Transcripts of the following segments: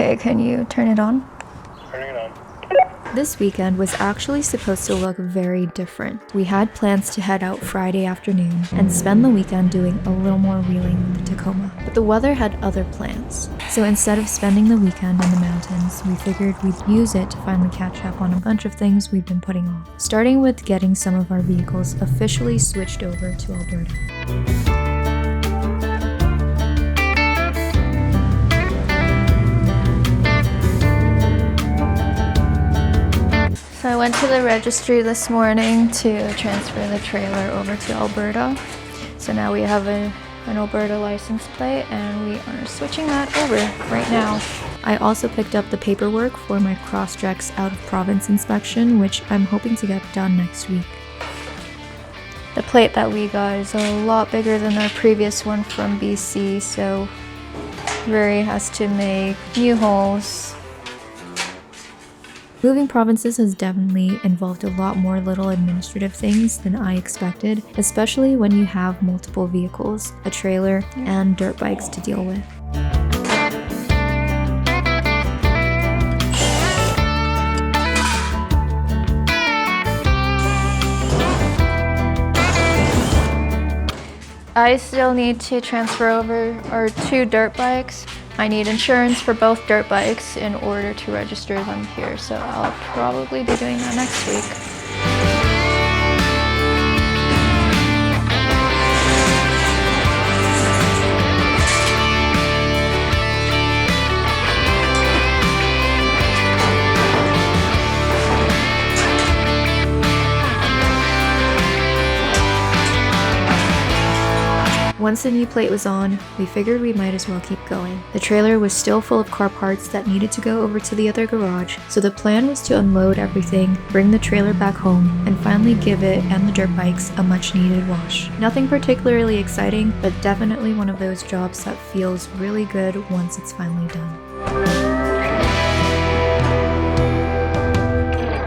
Okay, can you turn it on? Turning it on. This weekend was actually supposed to look very different. We had plans to head out Friday afternoon and spend the weekend doing a little more wheeling with the Tacoma. But the weather had other plans. So instead of spending the weekend in the mountains, we figured we'd use it to finally catch up on a bunch of things we've been putting off. Starting with getting some of our vehicles officially switched over to Alberta. So I went to the registry this morning to transfer the trailer over to Alberta. So now we have an Alberta license plate and we are switching that over right now. I also picked up the paperwork for my Crosstrek's out-of-province inspection, which I'm hoping to get done next week. The plate that we got is a lot bigger than our previous one from BC, so Ruairi has to make new holes. Moving provinces has definitely involved a lot more little administrative things than I expected, especially when you have multiple vehicles, a trailer, and dirt bikes to deal with. I still need to transfer over our 2 dirt bikes. I need insurance for both dirt bikes in order to register them here, so I'll probably be doing that next week. Once the new plate was on, we figured we might as well keep going. The trailer was still full of car parts that needed to go over to the other garage, so the plan was to unload everything, bring the trailer back home, and finally give it and the dirt bikes a much needed wash. Nothing particularly exciting, but definitely one of those jobs that feels really good once it's finally done.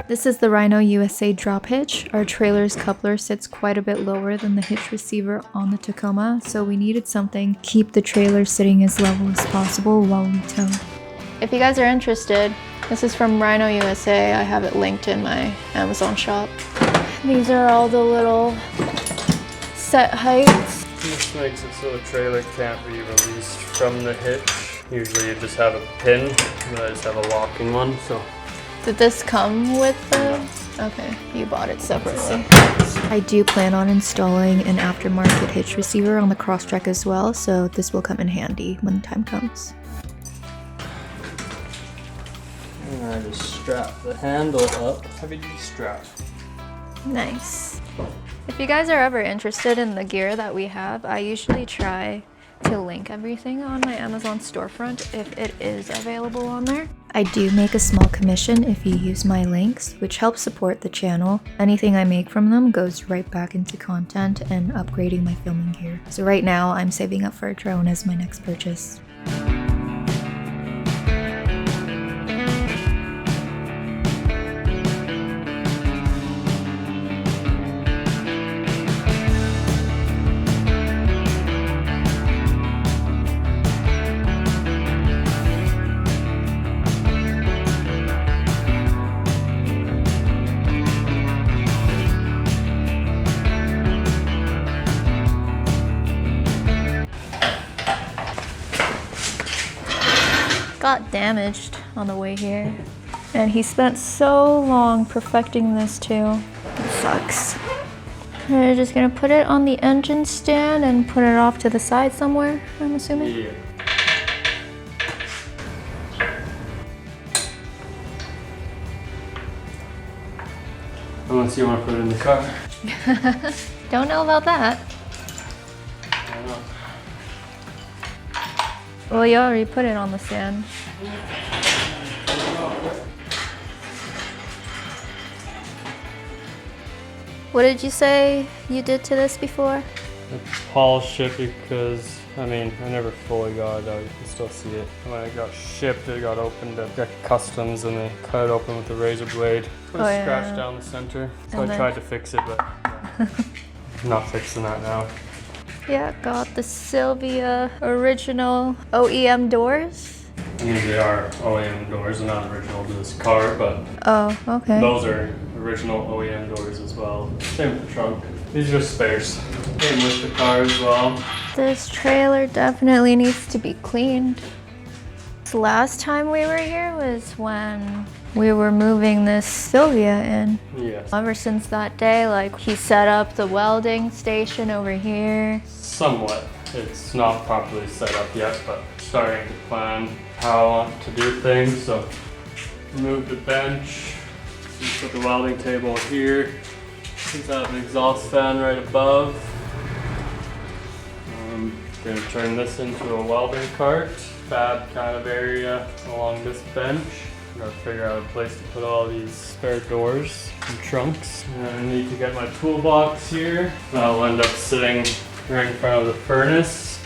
This is the Rhino USA drop hitch. Our trailer's coupler sits quite a bit lower than the hitch receiver on the Tacoma, so we needed something to keep the trailer sitting as level as possible while we tow. If you guys are interested, this is from Rhino USA. I have it linked in my Amazon shop. These are all the little set heights. This makes it so the trailer can't be released from the hitch. Usually you just have a pin, but I just have a locking one, so. Did this come with the... Okay, you bought it separately. I do plan on installing an aftermarket hitch receiver on the Crosstrek as well, so this will come in handy when the time comes. And I just strap the handle up. Heavy-duty strap. Nice. If you guys are ever interested in the gear that we have, I usually try to link everything on my Amazon storefront if it is available on there. I do make a small commission if you use my links, which helps support the channel. Anything I make from them goes right back into content and upgrading my filming gear. So right now I'm saving up for a drone as my next purchase. Got damaged on the way here, and he spent so long perfecting this too. It sucks. We're just gonna put it on the engine stand and put it off to the side somewhere, I'm assuming. Yeah. Unless you want to put it in the car. Don't know about that. I don't know. Well, you already put it on the stand. What did you say you did to this before? I polished it because, I never fully got it out. You can still see it. When it got shipped, it got opened at customs and they cut it open with a razor blade. Put a scratch down the center. So I tried to fix it, but I'm not fixing that now. Yeah, got the Sylvia original OEM doors. I mean, they are OEM doors, they're not original to this car, but Oh, okay. those are original OEM doors as well. Same with the trunk. These are spares. Came with the car as well. This trailer definitely needs to be cleaned. The last time we were here was when we were moving this Sylvia in. Yes. Ever since that day, like, he set up the welding station over here. Somewhat. It's not properly set up yet, but starting to plan how I want to do things. So move the bench, put the welding table here. He's got an exhaust fan right above. I'm gonna turn this into a welding cart, fab kind of area along this bench. Gotta figure out a place to put all these spare doors and trunks. And I need to get my toolbox here. That'll end up sitting right in front of the furnace.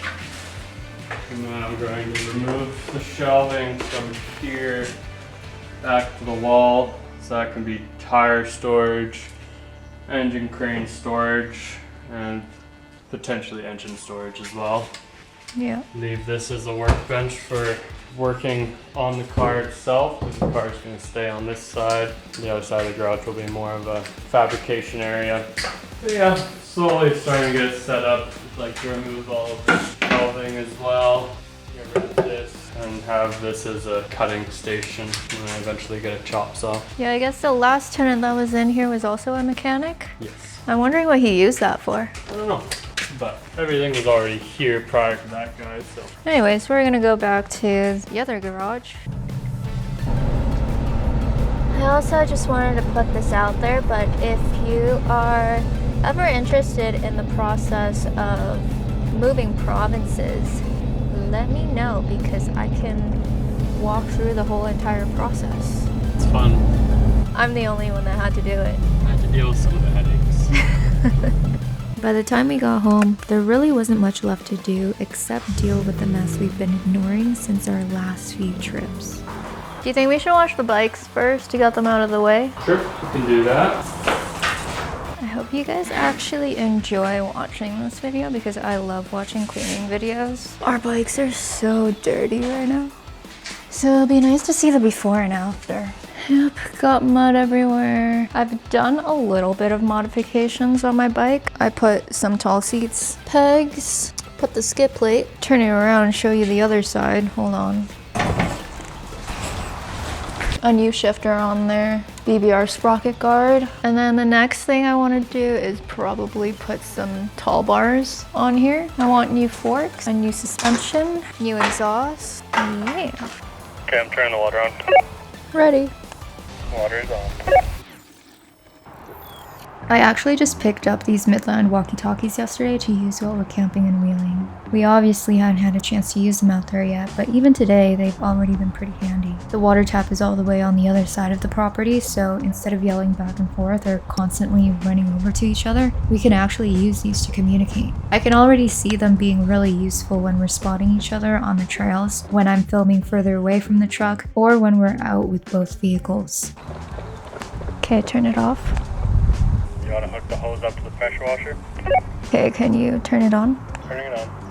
And then I'm going to remove the shelving from here back to the wall. So that can be tire storage, engine crane storage, and potentially engine storage as well. Yeah. Leave this as a workbench for working on the car itself. The car is going to stay on this side. The other side of the garage will be more of a fabrication area. But yeah, slowly starting to get it set up. I'd like to remove all of the shelving as well. Get rid of this and have this as a cutting station when I eventually get a chop saw. Yeah, I guess the last tenant that was in here was also a mechanic. Yes. I'm wondering what he used that for. I don't know, but everything was already here prior to that guy, so. Anyways, we're gonna go back to the other garage. I also just wanted to put this out there, but if you are ever interested in the process of moving provinces, let me know because I can walk through the whole entire process. It's fun. I'm the only one that had to do it. I had to deal with some of the headaches. By the time we got home, there really wasn't much left to do except deal with the mess we've been ignoring since our last few trips. Do you think we should wash the bikes first to get them out of the way? Sure, you can do that. I hope you guys actually enjoy watching this video because I love watching cleaning videos. Our bikes are so dirty right now. So it'll be nice to see the before and after. Yep, got mud everywhere. I've done a little bit of modifications on my bike. I put some tall seats, pegs, put the skid plate, turn it around and show you the other side. Hold on. A new shifter on there, BBR sprocket guard. And then the next thing I want to do is probably put some tall bars on here. I want new forks, a new suspension, new exhaust. Yeah. Okay, I'm turning the water on. Ready. Water is on. I actually just picked up these Midland walkie-talkies yesterday to use while we're camping and wheeling. We obviously hadn't had a chance to use them out there yet, but even today they've already been pretty handy. The water tap is all the way on the other side of the property, so instead of yelling back and forth or constantly running over to each other, we can actually use these to communicate. I can already see them being really useful when we're spotting each other on the trails, when I'm filming further away from the truck, or when we're out with both vehicles. Okay, turn it off. You want to hook the hose up to the pressure washer? Okay, can you turn it on? Turning it on.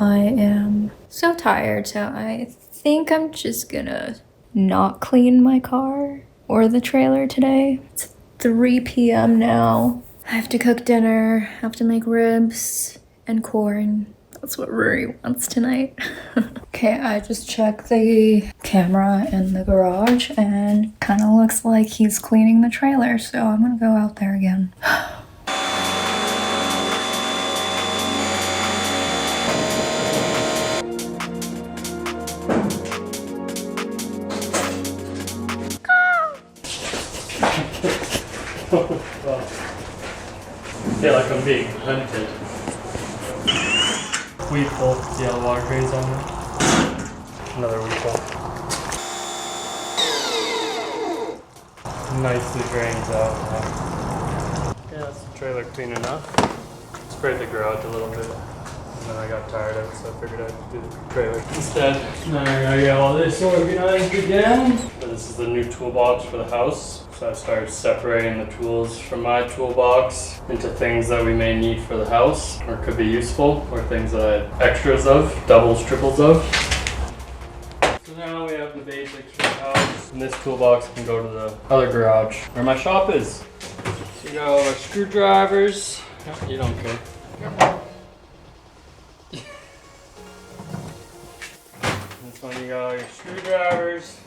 I am so tired, so I think I'm just gonna not clean my car or the trailer today. It's 3 p.m. now. I have to cook dinner, I have to make ribs and corn. That's what Ruairi wants tonight. Okay, I just checked the camera in the garage and kind of looks like he's cleaning the trailer, so I'm gonna go out there again. I feel like I'm being hunted. Weed pull, see how the water drains on there? Another weed pull. Nicely drains out now. Yeah, that's the trailer clean enough. Sprayed the garage a little bit. And then I got tired of it, so I figured I'd do the trailer instead. Now I gotta get all this organized again. This is the new toolbox for the house. So I started separating the tools from my toolbox into things that we may need for the house or could be useful, or things that I had extras of, doubles, triples of. So now we have the basics for the house, and this toolbox can go to the other garage where my shop is. So you got all our screwdrivers. Oh, you don't care. This one you got all your screwdrivers,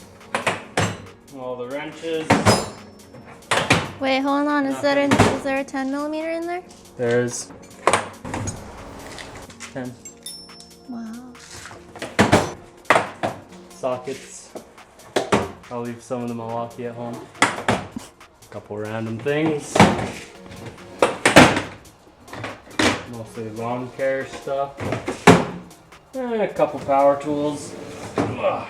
all the wrenches. Wait, hold on. Is there a 10 millimeter in there? There's 10 Wow. sockets. I'll leave some of the Milwaukee at home. A couple random things. Mostly lawn care stuff. And a couple power tools. Ugh.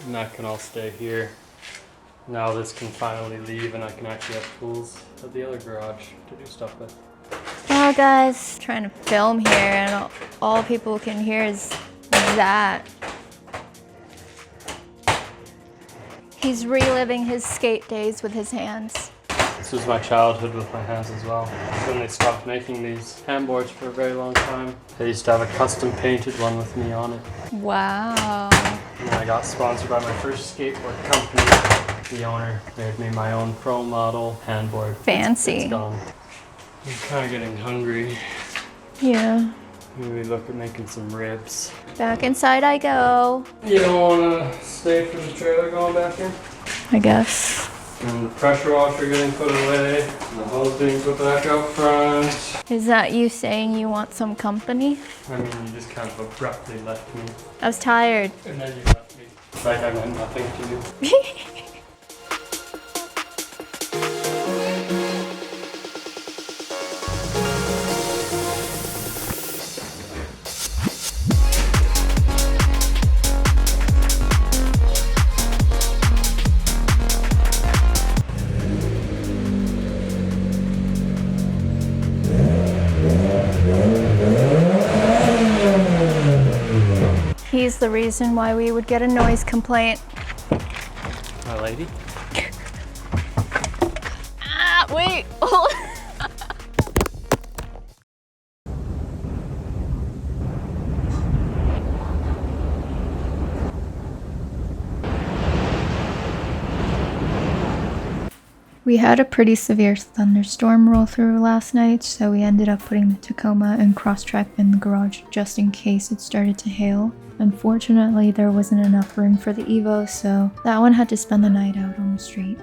And that can all stay here. Now this can finally leave and I can actually have tools at the other garage to do stuff with. Well, guys, trying to film here and all people can hear is that. He's reliving his skate days with his hands. This was my childhood with my hands as well. When they stopped making these handboards for a very long time, they used to have a custom painted one with me on it. Wow. And then I got sponsored by my first skateboard company. The owner made me my own pro model handboard. Fancy. It's gone. I'm kind of getting hungry. Yeah. Maybe look at making some ribs. Back inside I go. You don't want to stay for the trailer going back here? I guess. And the pressure washer getting put away. And the hose being put back out front. Is that you saying you want some company? I mean, you just kind of abruptly left me. I was tired. And then you left me. Like I meant nothing to you. He's the reason why we would get a noise complaint. My lady? Ah, wait. We had a pretty severe thunderstorm roll through last night, so we ended up putting the Tacoma and Crosstrek in the garage just in case it started to hail. Unfortunately, there wasn't enough room for the Evo, so that one had to spend the night out on the street.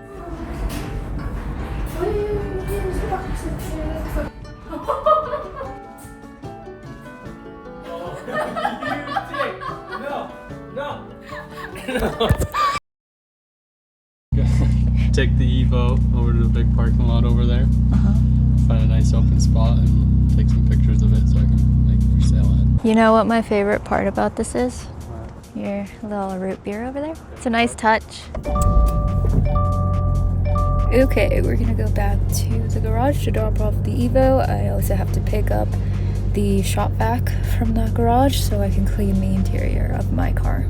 Take the Evo over to the big parking lot over there. Find a nice open spot and take some pictures of it so I can make it for sale at. You know what my favorite part about this is? Your little root beer over there. It's a nice touch. Okay, we're gonna go back to the garage to drop off the Evo. I also have to pick up the shop vac from that garage so I can clean the interior of my car.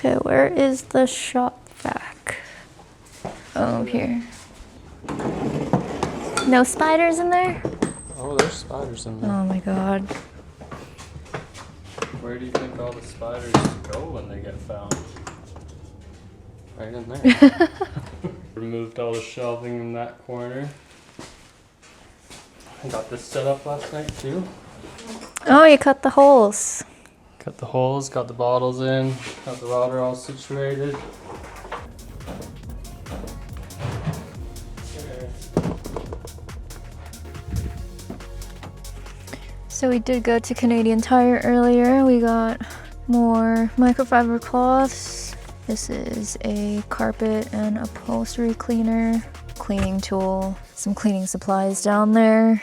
Okay, where is the shop vac? up here. No spiders in there? Oh, there's spiders in there. Oh my god. Where do you think all the spiders go when they get found? Right in there. Removed all the shelving in that corner. I got this set up last night too. Oh, you cut the holes. Cut the holes, got the bottles in, got the water all situated. So we did go to Canadian Tire earlier. We got more microfiber cloths. This is a carpet and upholstery cleaner, cleaning tool, some cleaning supplies down there.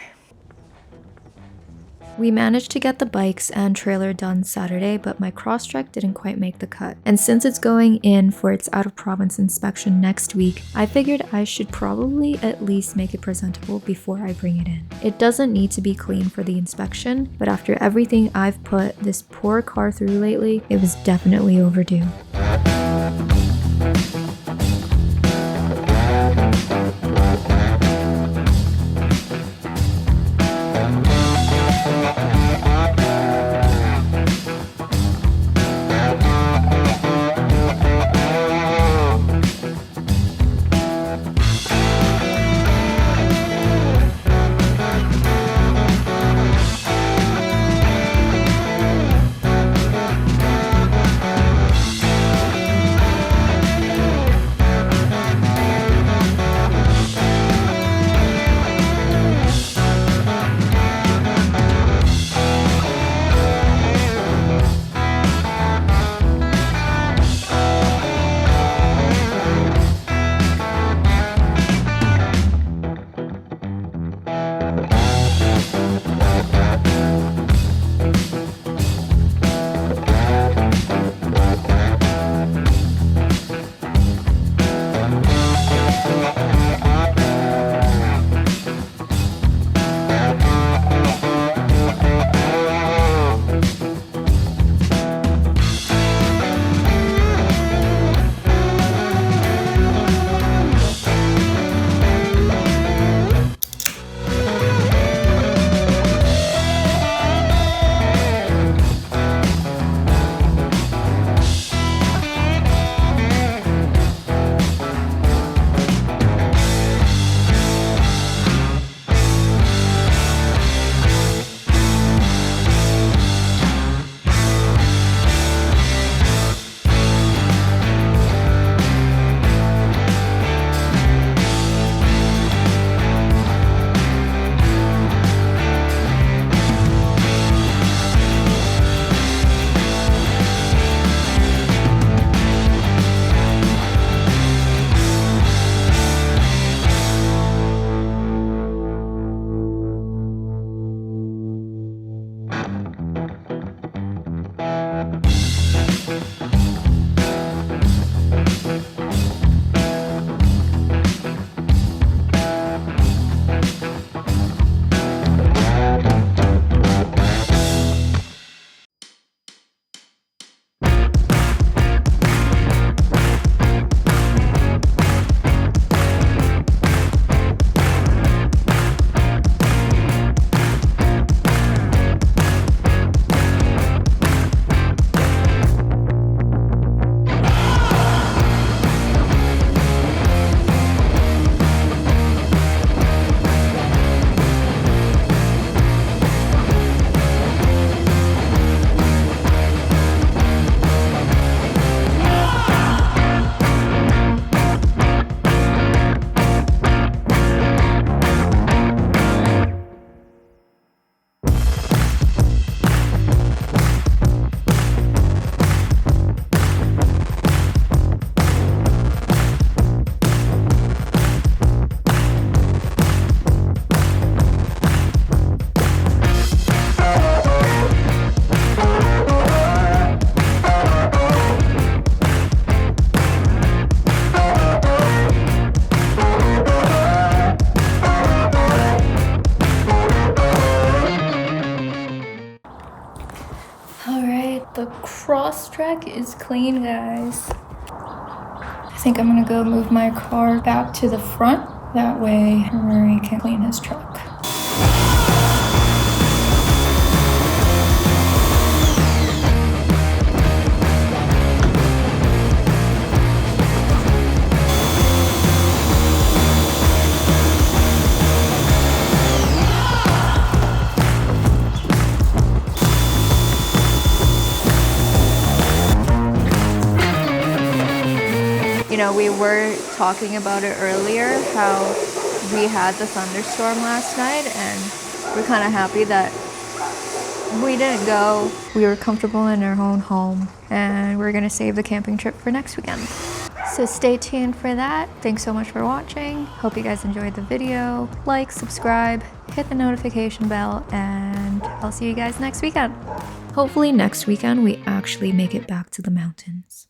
We managed to get the bikes and trailer done Saturday, but my Crosstrek didn't quite make the cut. And since it's going in for its out-of-province inspection next week, I figured I should probably at least make it presentable before I bring it in. It doesn't need to be clean for the inspection, but after everything I've put this poor car through lately, it was definitely overdue. The Crosstrek is clean, guys. I think I'm gonna go move my car back to the front. That way Ruairi can clean his truck. You know, we were talking about it earlier, how we had the thunderstorm last night, and we're kind of happy that we didn't go. We were comfortable in our own home, and we're gonna save the camping trip for next weekend. So stay tuned for that. Thanks so much for watching. Hope you guys enjoyed the video. Like, subscribe, hit the notification bell, and I'll see you guys next weekend. Hopefully next weekend we actually make it back to the mountains.